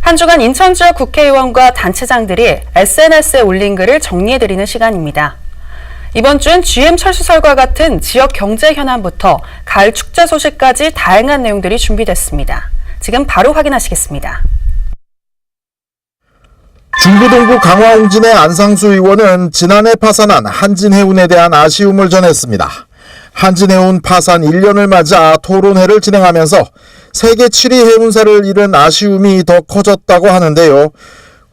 한 주간 인천 지역 국회의원과 단체장들이 SNS에 올린 글을 정리해드리는 시간입니다. 이번 주엔 GM 철수설과 같은 지역 경제 현안부터 가을 축제 소식까지 다양한 내용들이 준비됐습니다. 지금 바로 확인하시겠습니다. 중부동구 강화홍진의 안상수 의원은 지난해 파산한 한진해운에 대한 아쉬움을 전했습니다. 한진해운 파산 1년을 맞아 토론회를 진행하면서 세계 7위 해운사를 잃은 아쉬움이 더 커졌다고 하는데요.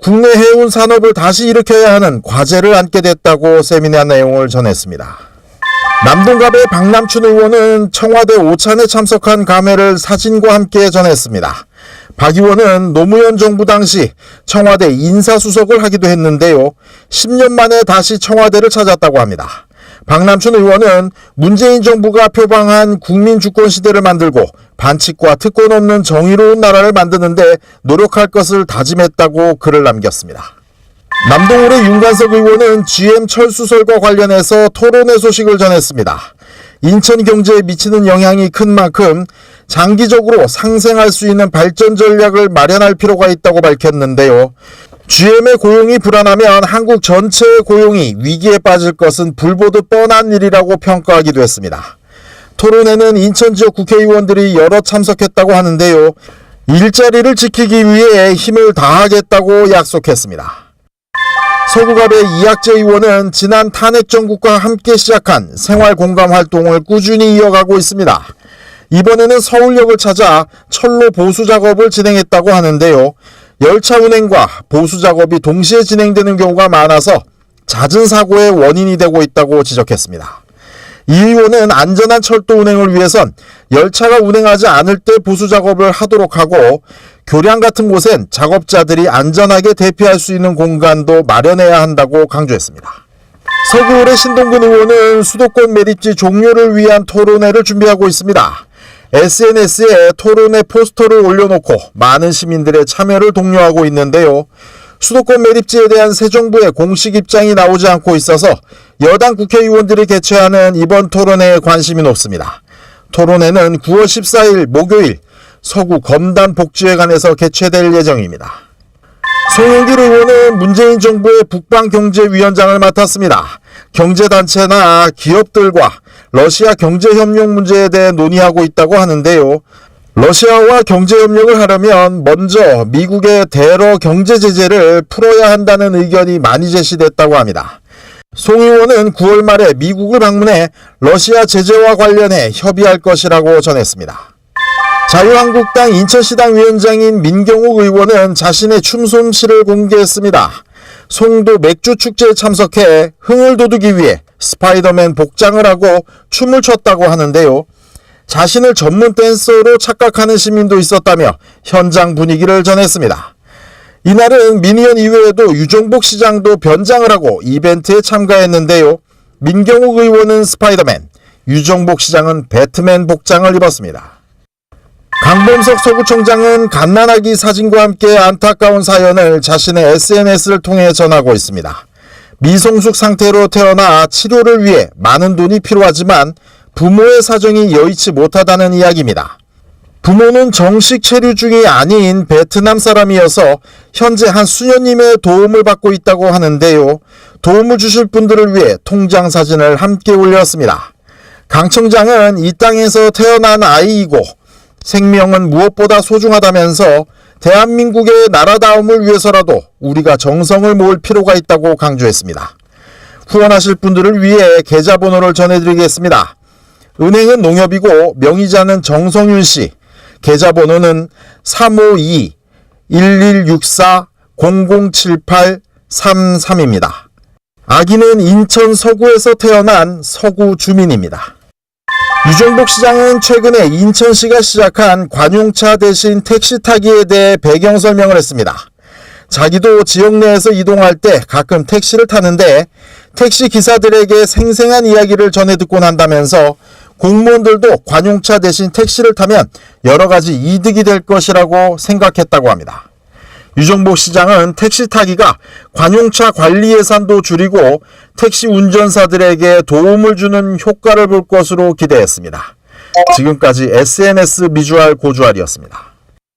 국내 해운 산업을 다시 일으켜야 하는 과제를 안게 됐다고 세미나 내용을 전했습니다. 남동갑의 박남춘 의원은 청와대 오찬에 참석한 감회를 사진과 함께 전했습니다. 박 의원은 노무현 정부 당시 청와대 인사수석을 하기도 했는데요. 10년 만에 다시 청와대를 찾았다고 합니다. 박남춘 의원은 문재인 정부가 표방한 국민주권 시대를 만들고 반칙과 특권 없는 정의로운 나라를 만드는데 노력할 것을 다짐했다고 글을 남겼습니다. 남동울의 윤관석 의원은 GM 철수설과 관련해서 토론회 소식을 전했습니다. 인천 경제에 미치는 영향이 큰 만큼 장기적으로 상생할 수 있는 발전 전략을 마련할 필요가 있다고 밝혔는데요. GM의 고용이 불안하면 한국 전체의 고용이 위기에 빠질 것은 불보듯 뻔한 일이라고 평가하기도 했습니다. 토론회는 인천 지역 국회의원들이 여러 참석했다고 하는데요. 일자리를 지키기 위해 힘을 다하겠다고 약속했습니다. 서구갑의 이학재 의원은 지난 탄핵 정국과 함께 시작한 생활공감 활동을 꾸준히 이어가고 있습니다. 이번에는 서울역을 찾아 철로 보수 작업을 진행했다고 하는데요. 열차 운행과 보수 작업이 동시에 진행되는 경우가 많아서 잦은 사고의 원인이 되고 있다고 지적했습니다. 이 의원은 안전한 철도 운행을 위해선 열차가 운행하지 않을 때 보수 작업을 하도록 하고 교량 같은 곳엔 작업자들이 안전하게 대피할 수 있는 공간도 마련해야 한다고 강조했습니다. 서구울의 신동근 의원은 수도권 매립지 종료를 위한 토론회를 준비하고 있습니다. SNS에 토론회 포스터를 올려놓고 많은 시민들의 참여를 독려하고 있는데요. 수도권 매립지에 대한 새 정부의 공식 입장이 나오지 않고 있어서 여당 국회의원들이 개최하는 이번 토론회에 관심이 높습니다. 토론회는 9월 14일 목요일 서구 검단 복지회관에서 개최될 예정입니다. 송영길 의원은 문재인 정부의 북방경제위원장을 맡았습니다. 경제단체나 기업들과 러시아 경제협력 문제에 대해 논의하고 있다고 하는데요. 러시아와 경제협력을 하려면 먼저 미국의 대러 경제 제재를 풀어야 한다는 의견이 많이 제시됐다고 합니다. 송 의원은 9월 말에 미국을 방문해 러시아 제재와 관련해 협의할 것이라고 전했습니다. 자유한국당 인천시당 위원장인 민경욱 의원은 자신의 춤 솜씨를 공개했습니다. 송도 맥주축제에 참석해 흥을 돋우기 위해 스파이더맨 복장을 하고 춤을 췄다고 하는데요. 자신을 전문 댄서로 착각하는 시민도 있었다며 현장 분위기를 전했습니다. 이날은 민의원 이외에도 유정복 시장도 변장을 하고 이벤트에 참가했는데요. 민경욱 의원은 스파이더맨, 유정복 시장은 배트맨 복장을 입었습니다. 강범석 서구청장은 갓난아기 사진과 함께 안타까운 사연을 자신의 SNS를 통해 전하고 있습니다. 미성숙 상태로 태어나 치료를 위해 많은 돈이 필요하지만 부모의 사정이 여의치 못하다는 이야기입니다. 부모는 정식 체류 중이 아닌 베트남 사람이어서 현재 한 수녀님의 도움을 받고 있다고 하는데요. 도움을 주실 분들을 위해 통장 사진을 함께 올렸습니다. 강 청장은 이 땅에서 태어난 아이이고 생명은 무엇보다 소중하다면서 대한민국의 나라다움을 위해서라도 우리가 정성을 모을 필요가 있다고 강조했습니다. 후원하실 분들을 위해 계좌번호를 전해드리겠습니다. 은행은 농협이고 명의자는 정성윤 씨, 계좌번호는 352-1164-0078-33입니다. 아기는 인천 서구에서 태어난 서구 주민입니다. 유정복 시장은 최근에 인천시가 시작한 관용차 대신 택시 타기에 대해 배경 설명을 했습니다. 자기도 지역 내에서 이동할 때 가끔 택시를 타는데 택시 기사들에게 생생한 이야기를 전해 듣고 난다면서 공무원들도 관용차 대신 택시를 타면 여러 가지 이득이 될 것이라고 생각했다고 합니다. 유정복 시장은 택시 타기가 관용차 관리 예산도 줄이고 택시 운전사들에게 도움을 주는 효과를 볼 것으로 기대했습니다. 지금까지 SNS 미주알 고주알이었습니다.